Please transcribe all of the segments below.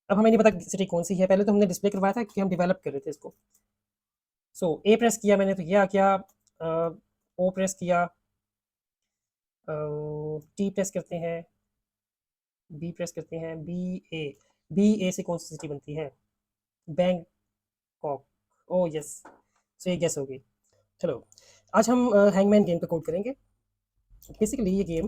अब हमें नहीं पता सिटी कौन सी है, पहले तो हमने डिस्प्ले करवाया था कि हम डेवलप कर रहे थे इसको। सो ए प्रेस किया मैंने तो ये आ गया, ओ प्रेस किया, टी प्रेस करते हैं, बी प्रेस करते हैं, बी ए से कौन सी सिटी बनती है? बैंकॉक। ओ यस, सो ये गेस हो गई। चलो, आज हम हैंगमैन गेम पे कोड करेंगे। बेसिकली ये गेम,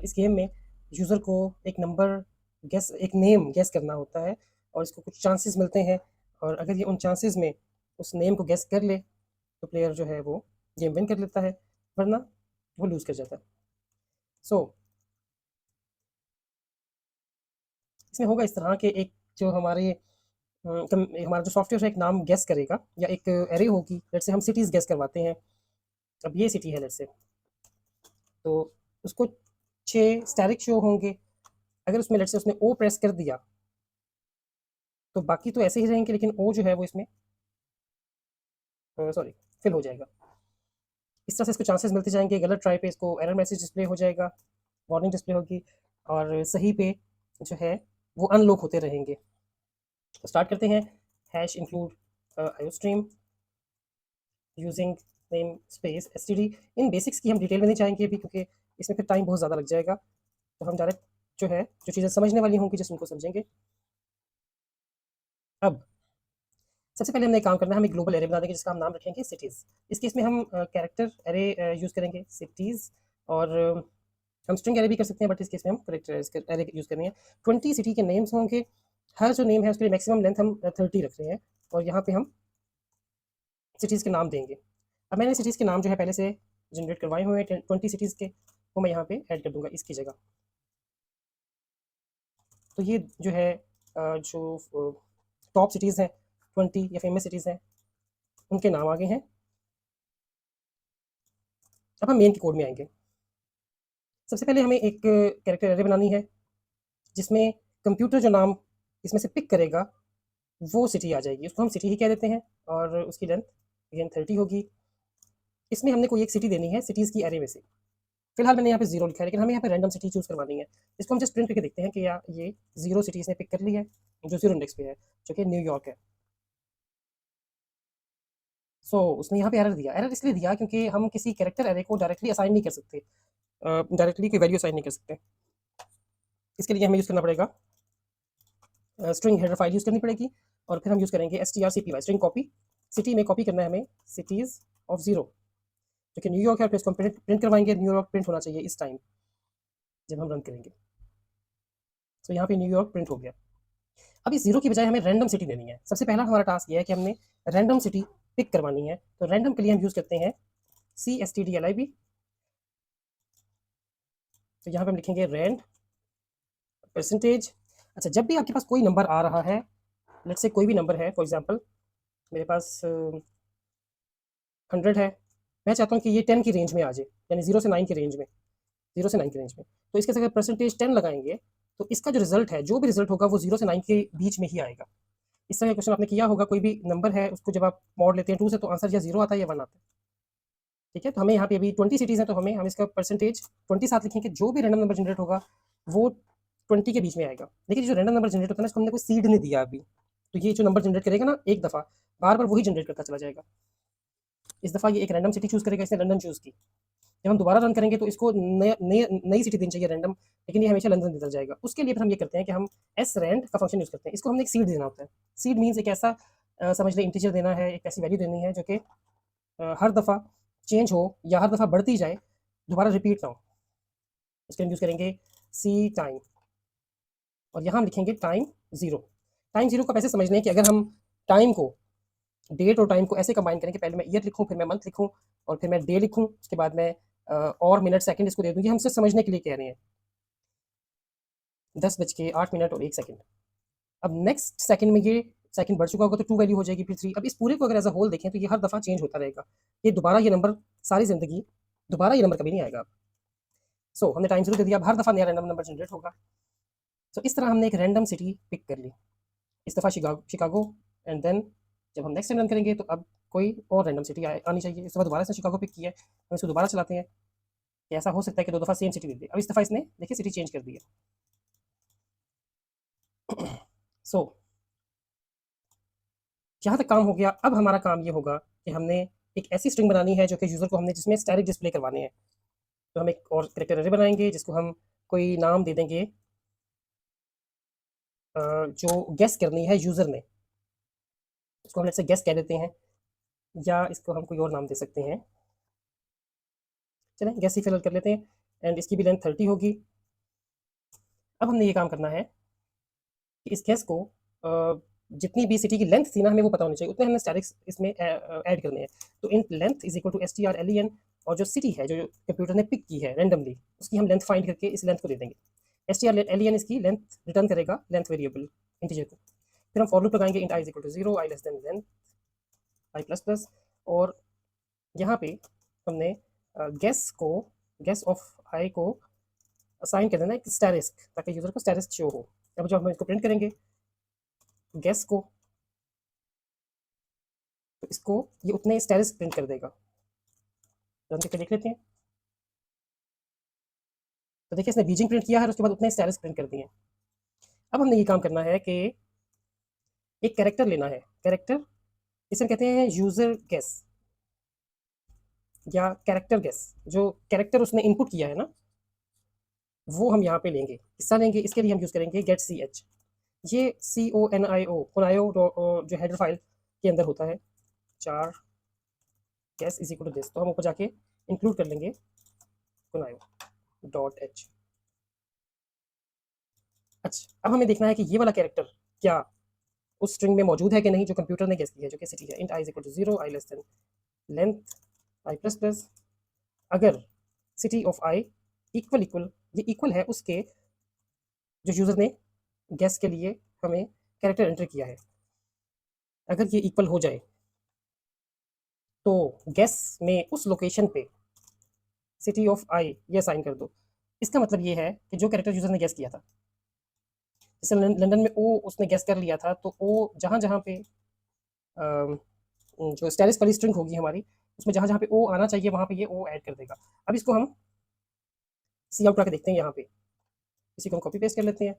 इस गेम में यूज़र को एक नंबर गेस, एक नेम गेस करना होता है और इसको कुछ चांसेस मिलते हैं, और अगर ये उन चांसेस में उस नेम को गेस कर ले तो प्लेयर जो है वो गेम विन कर लेता है, वरना वो लूज़ कर जाता है। सो इसमें होगा इस तरह के, एक जो हमारे हमारा जो सॉफ्टवेयर है एक नाम गेस करेगा या एक एरे होगी, लेट्स से हम सिटीज़ गेस करवाते हैं। अब ये सिटी है लेट्स से, तो उसको 6 स्टैटिक शो होंगे। अगर उसमें लेट्स से उसने ओ प्रेस कर दिया तो बाकी तो ऐसे ही रहेंगे, लेकिन ओ जो है वो इसमें सॉरी फिल हो जाएगा। इस तरह से इसको चांसेस मिलते जाएंगे। गलत ट्राई पे इसको एरर मैसेज डिस्प्ले हो जाएगा, वार्निंग डिस्प्ले होगी, और सही पे जो है वो अनलॉक होते रहेंगे। तो स्टार्ट करते हैं। Hash include iostream using namespace STD. इन बेसिक्स की हम डिटेल में नहीं जाएंगे अभी, क्योंकि इसमें फिर टाइम बहुत ज़्यादा लग जाएगा। तो हम डायरेक्ट जो है, जो चीज़ें समझने वाली होंगी जस्ट उनको समझेंगे। अब सबसे पहले हमने एक काम करना है, हम एक ग्लोबल एरे बना देंगे जिसका हम नाम रखेंगे सिटीज़। इस केस में हम कैरेक्टर एरे यूज़ करेंगे सिटीज़, और हम स्ट्रिंग एरे भी कर सकते हैं, बट इस केस में हम करेक्टर एरे यूज़ करेंगे। 20 सिटी के नेम्स होंगे। हर जो नेम है उसके लिए मैक्सिमम लेंथ हम 30 रख रहे हैं, और यहाँ पे हम सिटीज़ के नाम देंगे। अब मैंने सिटीज़ के नाम जो है पहले से जनरेट करवाए हुए हैं 20 सिटीज़ के, वो मैं यहाँ पे ऐड कर दूंगा इसकी जगह। तो ये जो है जो टॉप सिटीज़ हैं 20 या फेमस सिटीज़ हैं, उनके नाम आगे हैं। अब हम मेन की कोड में आएंगे। सबसे पहले हमें एक कैरेक्टर एरे बनानी है जिसमें कंप्यूटर जो नाम इसमें से पिक करेगा वो सिटी आ जाएगी। उसको हम सिटी ही कह देते हैं, और उसकी लेंथ अगेन 30 होगी। इसमें हमने कोई एक सिटी देनी है सिटीज़ की एरे में से। फिलहाल मैंने यहाँ पे 0 लिखा है, लेकिन हमें यहाँ पे रैंडम सिटी चूज़ करवानी है। इसको हम जस्ट प्रिंट करके देखते हैं कि या ये 0 सिटी इसने पिक कर ली है, जो 0 इंडेक्स पे है, जो कि न्यूयॉर्क है। सो उसने यहाँ पे एरर दिया। एरर इसलिए दिया क्योंकि हम किसी कैरेक्टर एरे को डायरेक्टली असाइन नहीं कर सकते, डायरेक्टली कोई वैल्यू असाइन नहीं कर सकते। इसके लिए हमें यूज़ करना पड़ेगा स्ट्रिंग हेडर फाइल यूज़ करनी पड़ेगी, और फिर हम यूज़ करेंगे strcpy स्ट्रिंग कॉपी। सिटी में कॉपी करना है हमें सिटीज़ ऑफ 0, जो कि न्यूयॉर्क है, और फिर इसको हम प्रिंट करवाएंगे। न्यूयॉर्क प्रिंट होना चाहिए इस टाइम जब हम रन करेंगे। तो यहाँ पे न्यूयॉर्क प्रिंट हो गया। अब इस 0 की बजाय हमें रैंडम सिटी देनी है। सबसे पहला हमारा टास्क ये है कि हमने रैंडम सिटी पिक करवानी है। तो रैंडम के लिए हम यूज़ करते हैं CSTDLIB। तो यहाँ पे हम लिखेंगे रैंड परसेंटेज। अच्छा, जब भी आपके पास कोई नंबर आ रहा है, लेट्स से कोई भी नंबर है, फॉर एग्जांपल मेरे पास 100 है, मैं चाहता हूँ कि ये 10 की रेंज में आ जाए, यानी 0 से 9 की रेंज में, 0 से 9 की रेंज में। तो इसके अगर परसेंटेज 10 लगाएंगे तो इसका जो रिजल्ट है, जो भी रिजल्ट होगा वो 0 से 9 के बीच में ही आएगा। इस तरह का क्वेश्चन आपने किया होगा। कोई भी नंबर है उसको जब आप मॉड लेते हैं 2 से, तो आंसर या 0 आता है या 1 आता है। ठीक है, तो हमें यहाँ पे अभी 20 सिटीज़ हैं, तो हम इसका परसेंटेज 20 साथ लिखेंगे। जो भी रैंडम नंबर जनरेट होगा वो 20 के बीच में आएगा। लेकिन जो रैंडम नंबर जनरेट होता है ना, इसको हमने कोई सीड नहीं दिया अभी, तो ये जो नंबर जनरेट करेगा ना एक दफ़ा, बार बार वही जनरेट करता चला जाएगा। इस दफ़ा ये एक रैंडम सिटी चूज़ करेगा, इसने लंदन चूज़ की। जब हम दोबारा रन करेंगे तो इसको नई सिटी देनी चाहिए रैंडम, लेकिन ये हमेशा लंदन देता जाएगा। उसके लिए फिर हम ये करते हैं कि हम एस रैंड का फंक्शन यूज़ करते हैं। इसको हमने एक सीड देना होता है। सीड मीन्स एक ऐसा समझ लें इंटीजर देना है, एक ऐसी वैल्यू देनी है जो कि हर दफ़ा चेंज हो या हर दफ़ा बढ़ती जाए, दोबारा रिपीट ना हो। उसके हम यूज़ करेंगे सी टाइम, और यहाँ हम लिखेंगे टाइम 0। टाइम 0 को आप ऐसे समझ लें कि अगर हम टाइम को, डेट और टाइम को ऐसे कंबाइन करें कि पहले मैं ईयर लिखूँ, फिर मैं मंथ लिखूँ, और फिर मैं डे लिखूँ, उसके बाद मैं और मिनट सेकंड इसको दे दूँ। ये हम सिर्फ समझने के लिए कह रहे हैं। 10:08 और 1 सेकंड। अब नेक्स्ट सेकंड में ये सेकंड बढ़ चुका होगा तो 2 वैल्यू हो जाएगी, फिर 3। अब इस पूरे को अगर एज अ होल देखें तो ये हर दफ़ा चेंज होता रहेगा। ये दोबारा ये नंबर सारी ज़िंदगी, दोबारा ये नंबर कभी नहीं आएगा। सो हमने टाइम 0 दे दिया, अब हर दफ़ा नया रैंडम नंबर जनरेट होगा। तो इस तरह हमने एक रैंडम सिटी पिक कर ली, इस दफ़ा शिकागो। एंड देन जब हम नेक्स्ट टाइम रन करेंगे तो अब कोई और रैंडम सिटी आनी चाहिए। इस दफ़ा दोबारा से शिकागो पिक किया है, हम इसको दोबारा चलाते हैं कि ऐसा हो सकता है कि 2 दफ़ा सेम सिटी दे दी। अब इस दफ़ा इसने देखिए सिटी चेंज कर दी है। सो जहाँ तक काम हो गया, अब हमारा काम ये होगा कि हमने एक ऐसी स्ट्रिंग बनानी है जो कि यूज़र को हमने जिसमें स्टैटिक डिस्प्ले करवाने हैं। तो हम एक और कैरेक्टर अरे बनाएंगे जिसको हम कोई नाम दे देंगे जो गेस करनी है यूज़र ने, इसको हम लेट्स से गेस कह देते हैं, या इसको हम कोई और नाम दे सकते हैं। चलें गेस ही फिलहाल कर लेते हैं, एंड इसकी भी लेंथ 30 होगी। अब हमने ये काम करना है कि इस गेस को जितनी भी सिटी की लेंथ थी ना, हमें वो पता होनी चाहिए, उतने हमने स्टैटिक्स इसमें ऐड करने हैं। तो int length is equal to strlen, और जो सिटी है जो कंप्यूटर ने पिक की है रेंडमली, उसकी हम लेंथ फाइंड करके इस लेंथ को दे देंगे। strlen इसकी लेंथ रिटर्न करेगा, लेंथ वेरिएबल इंटीजर को। फिर हम फॉर लूप लगाएंगे int i is equal to 0, i less than length i plus plus, और यहाँ पे हमने गेस ऑफ i को असाइन कर देना एक स्टैरिस्क, ताकि यूजर को स्टैरिस्क शो हो। अब जब हम इसको प्रिंट करेंगे गेस को, तो इसको ये उतने स्टैरिस्क प्रिंट कर देगा। रन करके देख लेते हैं। तो देखिए इसने बीजिंग प्रिंट किया है और उसके बाद उतने स्टैरिस्क प्रिंट कर दिए हैं। अब हमने ये काम करना है कि एक कैरेक्टर लेना है, कैरेक्टर इसे कहते हैं यूजर गेस या कैरेक्टर गेस। जो कैरेक्टर उसने इनपुट किया है ना, वो हम यहाँ पे लेंगे, हिस्सा लेंगे। इसके लिए हम यूज़ करेंगे गेट सी एच। ये CONIO जो हेडर फाइल के अंदर होता है, char guess is equal to this. तो हम ऊपर जाके इंक्लूड कर लेंगे conio.h। अच्छा, अब हमें देखना है कि ये वाला कैरेक्टर क्या उस स्ट्रिंग में मौजूद है कि नहीं जो कंप्यूटर ने गेस की है, जो कि सिटी है। int i is equal to 0, i less than length i plus plus. अगर सिटी ऑफ i इक्वल ये इक्वल है उसके जो यूज़र ने गेस के लिए हमें कैरेक्टर एंटर किया है, अगर ये इक्वल हो जाए तो गेस में उस लोकेशन पे सिटी ऑफ आई ये साइन कर दो। इसका मतलब ये है कि जो कैरेक्टर यूज़र ने गेस किया था, जैसे लंदन में ओ उसने गेस कर लिया था, तो ओ जहाँ जहाँ पे जो स्टैटिस वाली स्ट्रिंग होगी हमारी, उसमें जहाँ जहाँ पे ओ आना चाहिए वहाँ पे ये ओ ऐड कर देगा। अब इसको हम सी आउट करके देखते हैं। यहाँ पे इसी को हम कॉपी पेस्ट कर लेते हैं।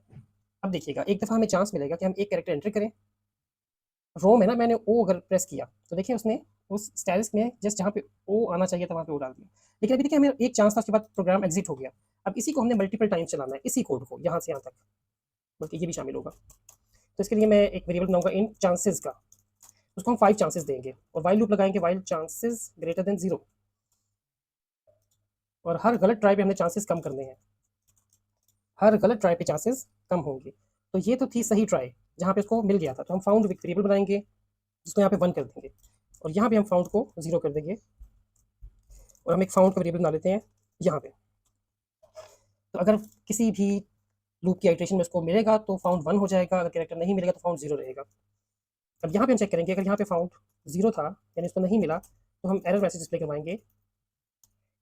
अब देखिएगा एक दफ़ा हमें चांस मिलेगा कि हम एक कैरेक्टर एंटर करें। रोम है ना, मैंने ओ अगर प्रेस किया तो देखिए उसने उस स्टैटिस में जस्ट जहाँ पे ओ आना चाहिए था वहाँ पे ओ डाल दिया। लेकिन अभी देखिए हमें एक चांस था, उसके बाद प्रोग्राम एग्जिट हो गया। अब इसी को हमने मल्टीपल टाइम चलाना है, इसी कोड को यहाँ से यहाँ तक, बल्कि ये भी शामिल होगा। तो इसके लिए मैं एक वेरिएबल बनाऊंगा इन चांसेस का, उसको हम 5 चांसेस देंगे और वाइल लूप लगाएंगे वाइल चांसेस ग्रेटर देन 0, और हर गलत ट्राई पे हमने चांसेस कम करने हैं, हर गलत ट्राई पे चांसेस कम होंगे। तो ये तो थी सही ट्राई जहाँ पे उसको मिल गया था, तो हम फाउंड वेरिएबल बनाएंगे जिसको यहाँ पे 1 कर देंगे, और यहाँ पे हम फाउंड को 0 कर देंगे, और हम एक फाउंड का वेरिएबल बना लेते हैं यहाँ पे। तो अगर किसी भी लूप की आइट्रेशन में उसको मिलेगा तो फाउंड 1 हो जाएगा, अगर कैरेक्टर नहीं मिलेगा तो फाउंड 0 रहेगा। अब यहाँ पे हम चेक करेंगे, अगर यहाँ पे फाउंड 0 था यानी उसको नहीं मिला, तो हम एरर मैसेज डिस्प्ले करवाएंगे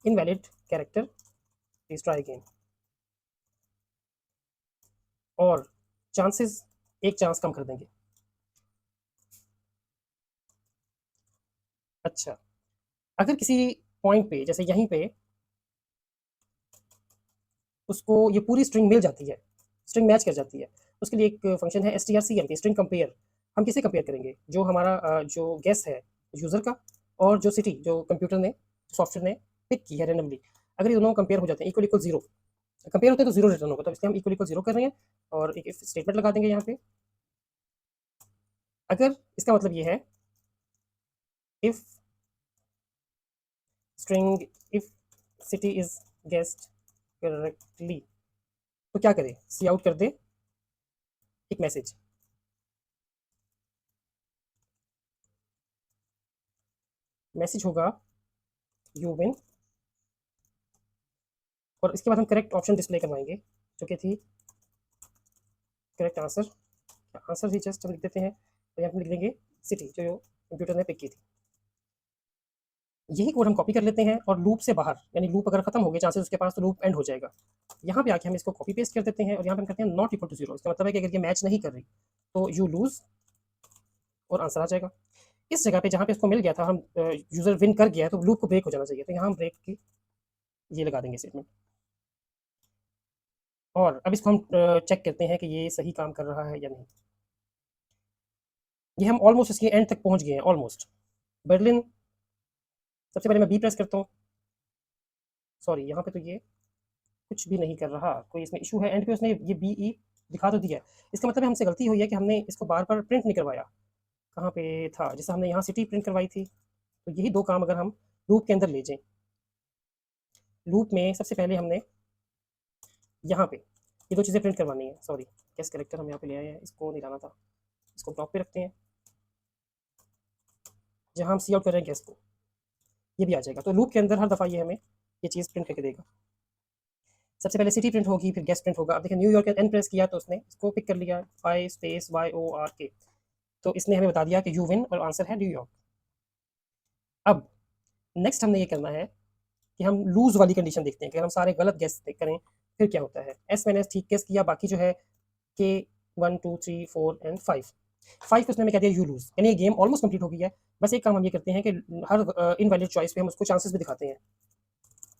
invalid character, please try again, और चांसेस एक चांस कम कर देंगे। अच्छा, अगर किसी पॉइंट पे जैसे यहीं पे उसको ये पूरी स्ट्रिंग मिल जाती है, स्ट्रिंग मैच कर जाती है, उसके लिए एक फंक्शन है strcmp, स्ट्रिंग कंपेयर। हम किसे कंपेयर करेंगे, जो हमारा जो गेस है यूज़र का, और जो सिटी जो कंप्यूटर ने सॉफ्टवेयर ने पिक की है रेंडमली, अगर ये दोनों कंपेयर हो जाते हैं, इक्वल इक्वल 0 कंपेयर होते हैं तो 0 रिटर्न होगा। तो इसलिए हम इक्वल इक्वल 0 कर रहे हैं, और एक स्टेटमेंट लगा देंगे यहाँ पे। अगर इसका मतलब ये है if string if city is guessed correctly, तो क्या करें, सी आउट कर दे एक मैसेज, मैसेज होगा यू विन, और इसके बाद हम करेक्ट ऑप्शन डिस्प्ले करवाएंगे जो कि थी करेक्ट आंसर। आंसर ही जस्ट हम लिख देते हैं, और यहाँ पे लिख देंगे सिटी जो कंप्यूटर ने पिक की थी। यही कोड हम कॉपी कर लेते हैं और लूप से बाहर, यानी लूप अगर खत्म हो गए चांसेस उसके पास, तो लूप एंड हो जाएगा। यहाँ पे आके हम इसको कॉपी पेस्ट कर देते हैं, और यहाँ पे हम करते हैं नॉट इक्वल टू 0। इसका मतलब है कि अगर ये मैच नहीं कर रही तो यू लूज, और आंसर आ जाएगा। इस जगह पे जहाँ पे इसको मिल गया था, हम यूजर विन कर गया है, तो लूप को ब्रेक हो जाना चाहिए, तो यहाँ हम ब्रेक की ये लगा देंगे स्टेटमेंट। और अब इसको हम चेक करते हैं कि ये सही काम कर रहा है या नहीं। ये हम ऑलमोस्ट इसकी एंड तक पहुंच गए हैं ऑलमोस्ट। बर्लिन, सबसे पहले मैं बी प्रेस करता हूँ। सॉरी, यहाँ पे तो ये कुछ भी नहीं कर रहा, कोई इसमें इशू है। एंड पे उसने ये बी ई दिखा तो दिया है। इसका मतलब है हमसे गलती हुई है कि हमने इसको बार बार प्रिंट नहीं करवाया। कहाँ पे था, जैसे हमने यहाँ सिटी प्रिंट करवाई थी। तो यही दो काम अगर हम लूप के अंदर ले जाएं, लूप में सबसे पहले हमने यहाँ पे ये दो चीज़ें प्रिंट करवानी है। सॉरी, गेस्ट कैरेक्टर हम यहाँ पे ले आए हैं, इसको नहीं लाना था। इसको टॉप पे रखते हैं, जहाँ हम सी आउट कर रहे हैं गेस्ट को, ये भी आ जाएगा। तो लूप के अंदर हर दफ़ा ये हमें ये चीज़ प्रिंट करके देगा। सबसे पहले सिटी प्रिंट होगी, फिर गेस्ट प्रिंट होगा। अब देखिए न्यूयॉर्क एन प्रेस किया तो उसने इसको पिक कर लिया, आई स्पेस YORK। तो इसने हमें बता दिया कि यू विन और आंसर है न्यूयॉर्क। अब नेक्स्ट हमने ये करना है कि हम लूज वाली कंडीशन देखते हैं कि हम सारे गलत गेस करें फिर क्या होता है। एस मैंने ठीक गेस किया, बाकी जो है के 1 2 3 4 एंड 5 को उसने हमें कह दिया यू लूज, यानी ये गेम ऑलमोस्ट कंप्लीट हो गई है। बस एक काम हम ये करते हैं कि हर इनवैलिड चॉइस पे हम उसको चांसेस भी दिखाते हैं।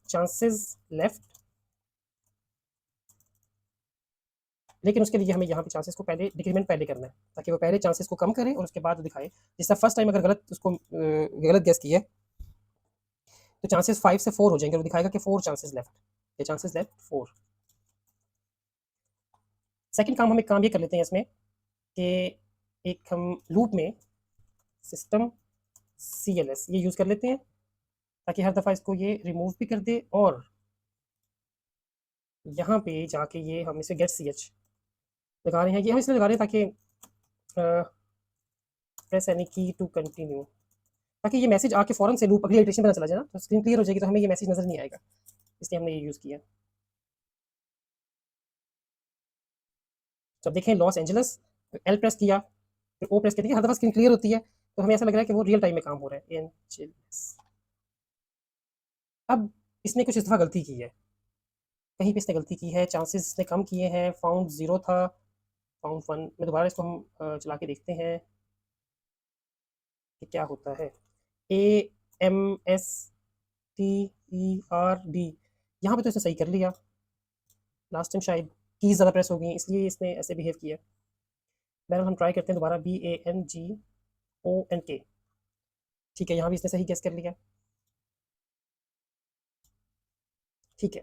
चांसेस लेफ्ट, लेकिन उसके लिए हमें यहाँ पे चांसेस को पहले डिक्रीमेंट पहले करना है, ताकि वो पहले चांसेस को कम करे और उसके बाद दिखाए। जैसा फर्स्ट टाइम अगर गलत उसको गलत गेस किया तो चांसेस 5 से 4 हो जाएंगे और दिखाएगा कि 4 चांसेस लेफ्ट, ये चांसेस लेफ्ट 4। सेकंड काम हम एक काम ये कर लेते हैं इसमें कि एक हम लूप में सिस्टम CLS ये यूज़ कर लेते हैं, ताकि हर दफ़ा इसको ये रिमूव भी कर दे और यहाँ पे जाके ये हम इसे गेट CH लगा रहे हैं। ये हम इसलिए लगा रहे हैं ताकि प्रेस एनी की टू कंटिन्यू, ताकि ये मैसेज आके फ़ौरन से लूप अगली इटरेशन पे ना चला जाए ना, तो स्क्रीन क्लियर हो जाएगी तो हमें ये मैसेज नज़र नहीं आएगा, इसलिए हमने ये यूज़ किया। जब देखें लॉस एंजलस, एल प्रेस किया, फिर ओ प्रेस किया, देखिए हर दफ़ा स्क्रीन क्लियर होती है, तो हमें ऐसा लग रहा है कि वो रियल टाइम में काम हो रहा है। एंजलस, अब इसने कुछ इस दफ़ा गलती की है, कहीं पे इसने गलती की है, चांसेस इसने कम किए हैं। फाउंड 0 था, फाउंड 1 में दोबारा इसको हम चला के देखते हैं कि क्या होता है। AMSTERD, यहाँ पे तो इसने सही कर लिया। लास्ट टाइम शायद कीज़ ज़्यादा प्रेस हो गई इसलिए इसने ऐसे बिहेव किया। बहरहाल हम ट्राई करते हैं दोबारा, BANGONK। ठीक है, यहाँ भी इसने सही गेस कर लिया। ठीक है,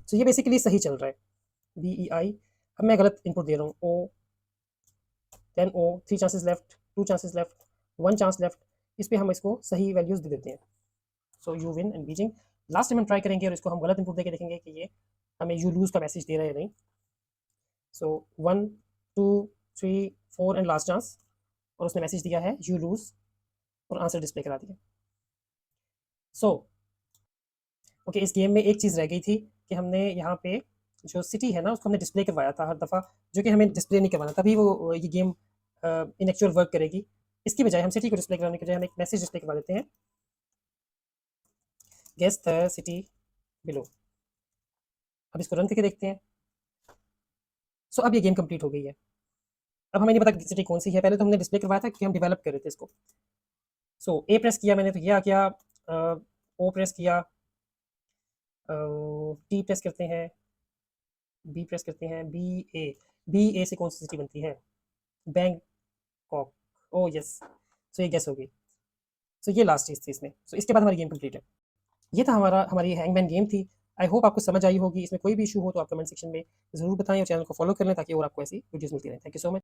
तो ये बेसिकली सही चल रहा है। BEI, अब मैं गलत इनपुट दे रहा हूँ। O, then O, 3 chances left, 2 chances left, 1 chance left. इस पे हम इसको सही वैल्यूज़ दे देते हैं। So you win and Beijing. Last time हम ट्राई करेंगे और इसको हम गलत इनपुट देके देखेंगे कि ये हमें यू लूज़ का मैसेज दे रहा है या नहीं। सो 1 2 3 4 एंड लास्ट चांस, और उसने मैसेज दिया है यू लूज़ और आंसर डिस्प्ले करा दिया। सो ओके, इस गेम में एक चीज़ रह गई थी कि हमने यहाँ पे जो सिटी है ना उसको हमने डिस्प्ले करवाया था हर दफ़ा, जो कि हमें डिस्प्ले नहीं करवाना, तभी वो ये गेम इन एक्चुअल वर्क करेगी। इसकी बजाय हम सिटी को डिस्प्ले कराने के बजाय हम एक मैसेज डिस्प्ले करवा देते हैं, गेस द सिटी बिलो। अब इसको रन करके देखते हैं। सो अब ये गेम कंप्लीट हो गई है। अब हमें नहीं पता सिटी कौन सी है, पहले तो हमने डिस्प्ले करवाया था कि हम डेवलप कर रहे थे इसको। सो ए प्रेस किया मैंने तो ये आ गया, ओ प्रेस किया, टी प्रेस करते हैं, बी प्रेस करते हैं, बी ए से कौन सी सिटी बनती है, बैंकॉक। ओ यस, सो ये गेस हो गई। सो ये लास्ट चीज़ थी इसमें। सो इसके बाद हमारी गेम कंप्लीट है। ये था हमारी हैंगमैन गेम थी। आई होप आपको समझ आई होगी। इसमें कोई भी इशू हो तो आप कमेंट सेक्शन में ज़रूर बताएं और चैनल को फॉलो कर लें ताकि और आपको ऐसी वीडियोज़ मिलती रहें। Thank you so much.